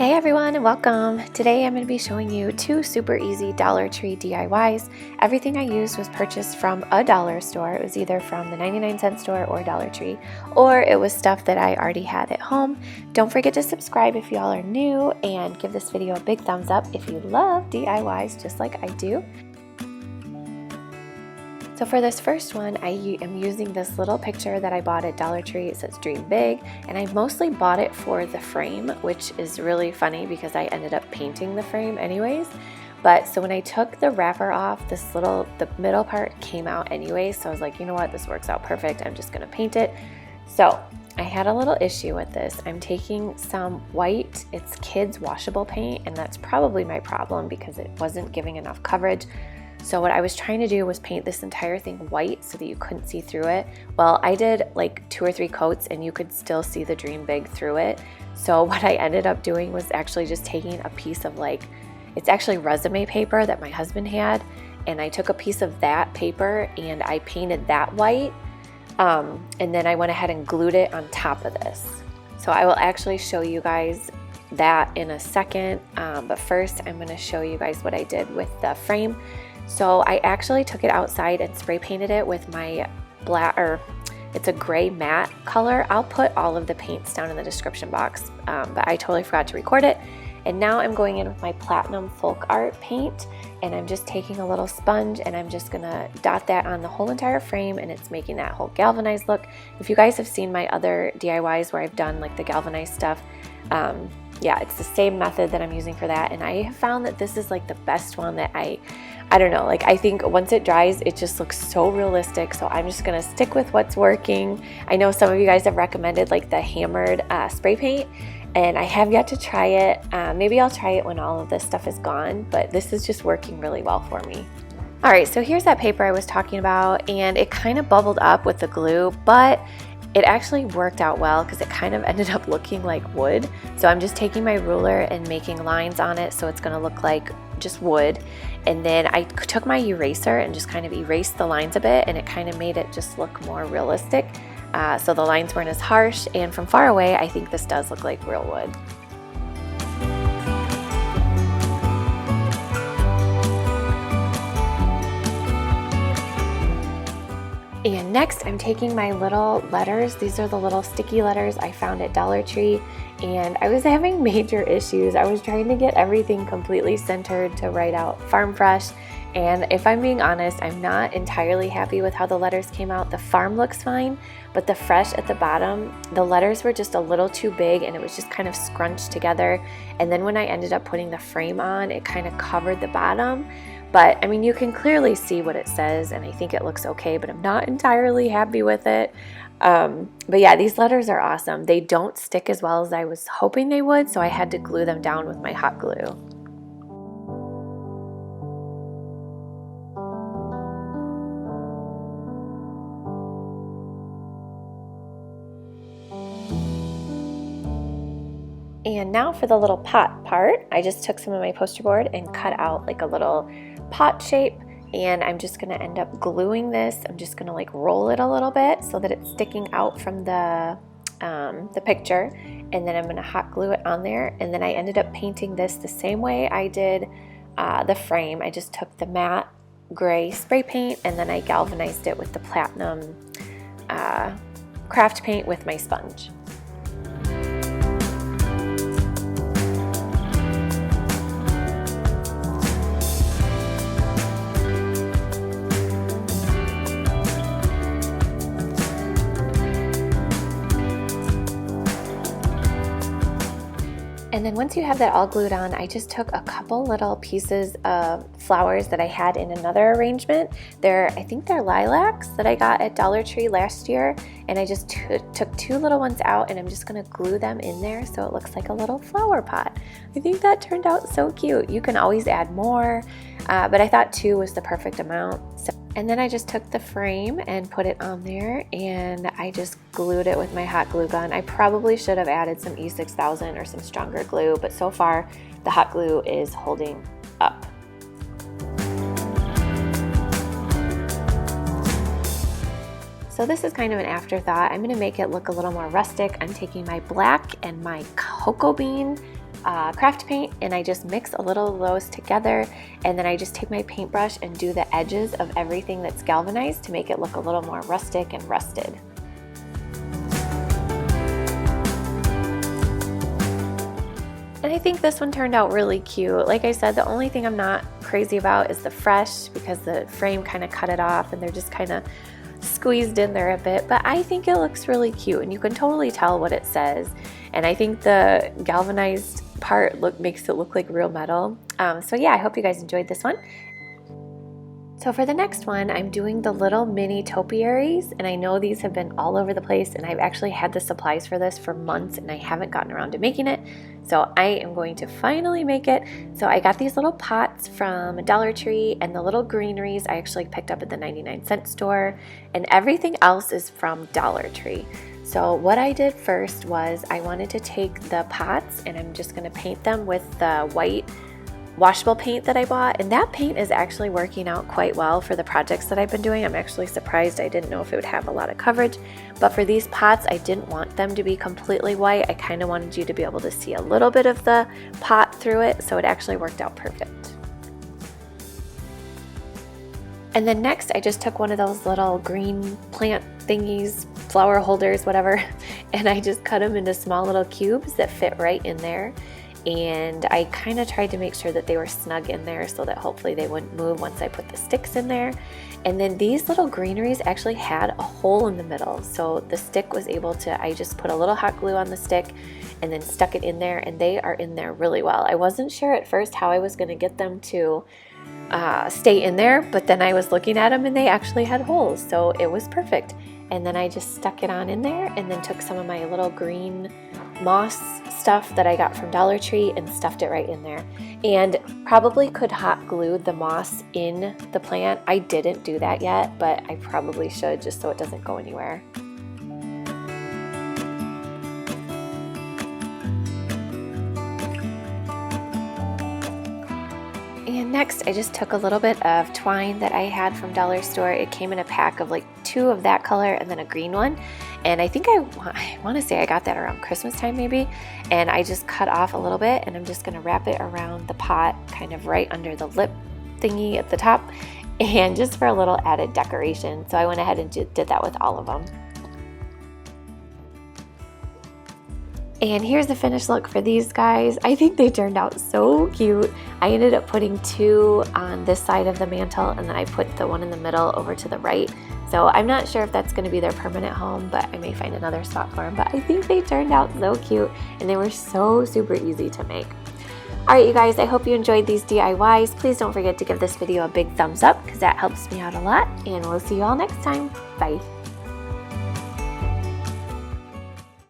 Hey everyone and welcome! Today I'm going to be showing you two super easy Dollar Tree DIYs. Everything I used was purchased from a dollar store. It was either from the 99-cent store or Dollar Tree, or it was stuff that I already had at home. Don't forget to subscribe if y'all are new and give this video a big thumbs up if you love DIYs just like I do. So for this first one, I am using this little picture that I bought at Dollar Tree. It says Dream Big, and I mostly bought it for the frame, which is really funny because I ended up painting the frame anyways. But so when I took the wrapper off, the middle part came out anyways, so I was like, you know what, this works out perfect. I'm just gonna paint it. So I had a little issue with this. I'm taking some white, it's kids washable paint, and that's probably my problem because it wasn't giving enough coverage. So what I was trying to do was paint this entire thing white so that you couldn't see through it. Well, I did like 2 or 3 coats and you could still see the Dream Big through it. So what I ended up doing was actually just taking a piece of it's actually resume paper that my husband had, and I took a piece of that paper and I painted that white, and then I went ahead and glued it on top of this. So I will actually show you guys that in a second, but first I'm going to show you guys what I did with the frame. So I actually took it outside and spray painted it with my it's a gray matte color. I'll put all of the paints down in the description box, but I totally forgot to record it. And now I'm going in with my Platinum Folk Art paint, and I'm just taking a little sponge and I'm just gonna dot that on the whole entire frame, and it's making that whole galvanized look. If you guys have seen my other DIYs where I've done like the galvanized stuff, yeah, it's the same method that I'm using for that, and I have found that this is like the best one that I don't know, like I think once it dries it just looks so realistic, so I'm just gonna stick with what's working. I know some of you guys have recommended like the hammered spray paint, and I have yet to try it. Maybe I'll try it when all of this stuff is gone, but this is just working really well for me. Alright, so here's that paper I was talking about, and it kind of bubbled up with the glue, but it actually worked out well because it kind of ended up looking like wood. So I'm just taking my ruler and making lines on it so it's going to look like just wood. And then I took my eraser and just kind of erased the lines a bit, and it kind of made it just look more realistic. So the lines weren't as harsh, and from far away I think this does look like real wood. And next I'm taking my little letters. These are the little sticky letters I found at Dollar Tree, and I was having major issues. I was trying to get everything completely centered to write out Farm Fresh, and if I'm being honest, I'm not entirely happy with how the letters came out. The farm looks fine, but the fresh at the bottom, the letters were just a little too big and it was just kind of scrunched together, and then when I ended up putting the frame on, it kind of covered the bottom. But I mean, you can clearly see what it says, and I think it looks okay, but I'm not entirely happy with it. But yeah, these letters are awesome. They don't stick as well as I was hoping they would, so I had to glue them down with my hot glue. And now for the little pot part, I just took some of my poster board and cut out like a little pot shape, and I'm just going to end up gluing this. I'm just going to like roll it a little bit so that it's sticking out from the picture, and then I'm going to hot glue it on there. And then I ended up painting this the same way I did the frame. I just took the matte gray spray paint and then I galvanized it with the Platinum craft paint with my sponge. And then once you have that all glued on, I just took a couple little pieces of flowers that I had in another arrangement. I think they're lilacs that I got at Dollar Tree last year, and I just took 2 little ones out, and I'm just gonna glue them in there so it looks like a little flower pot. I think that turned out so cute. You can always add more, but I thought 2 was the perfect amount. And then I just took the frame and put it on there, and I just glued it with my hot glue gun. I probably should have added some E6000 or some stronger glue, but so far the hot glue is holding up. So this is kind of an afterthought. I'm going to make it look a little more rustic. I'm taking my black and my cocoa bean craft paint, and I just mix a little of those together, and then I just take my paintbrush and do the edges of everything that's galvanized to make it look a little more rustic and rusted. And I think this one turned out really cute. Like I said, the only thing I'm not crazy about is the fresh, because the frame kind of cut it off and they're just kind of squeezed in there a bit, but I think it looks really cute and you can totally tell what it says. And I think the galvanized part makes it look like real metal. So yeah, I hope you guys enjoyed this one. So for the next one, I'm doing the little mini topiaries, and I know these have been all over the place, and I've actually had the supplies for this for months and I haven't gotten around to making it. So I am going to finally make it. So I got these little pots from Dollar Tree, and the little greeneries I actually picked up at the 99-cent store, and everything else is from Dollar Tree. So what I did first was I wanted to take the pots and I'm just going to paint them with the white washable paint that I bought, and that paint is actually working out quite well for the projects that I've been doing. I'm actually surprised. I didn't know if it would have a lot of coverage, but for these pots I didn't want them to be completely white. I kind of wanted you to be able to see a little bit of the pot through it, so it actually worked out perfect. And then next I just took one of those little green plant thingies, flower holders, whatever, and I just cut them into small little cubes that fit right in there. And I kind of tried to make sure that they were snug in there so that hopefully they wouldn't move once I put the sticks in there. And then these little greeneries actually had a hole in the middle, so the stick was able to, I just put a little hot glue on the stick and then stuck it in there, and they are in there really well. I wasn't sure at first how I was going to get them to stay in there, but then I was looking at them and they actually had holes, so it was perfect. And then I just stuck it on in there and then took some of my little green moss stuff that I got from Dollar Tree and stuffed it right in there. And probably could hot glue the moss in the plant. I didn't do that yet, but I probably should, just so it doesn't go anywhere. And next I just took a little bit of twine that I had from Dollar Store. It came in a pack of like 2 of that color and then a green one. And I think I want to say I got that around Christmas time maybe. And I just cut off a little bit and I'm just going to wrap it around the pot, kind of right under the lip thingy at the top, and just for a little added decoration. So I went ahead and did that with all of them. And here's the finished look for these guys. I think they turned out so cute. I ended up putting 2 on this side of the mantle, and then I put the one in the middle over to the right. So I'm not sure if that's going to be their permanent home, but I may find another spot for them. But I think they turned out so cute, and they were so super easy to make. Alright you guys, I hope you enjoyed these DIYs. Please don't forget to give this video a big thumbs up because that helps me out a lot, and we'll see you all next time. Bye!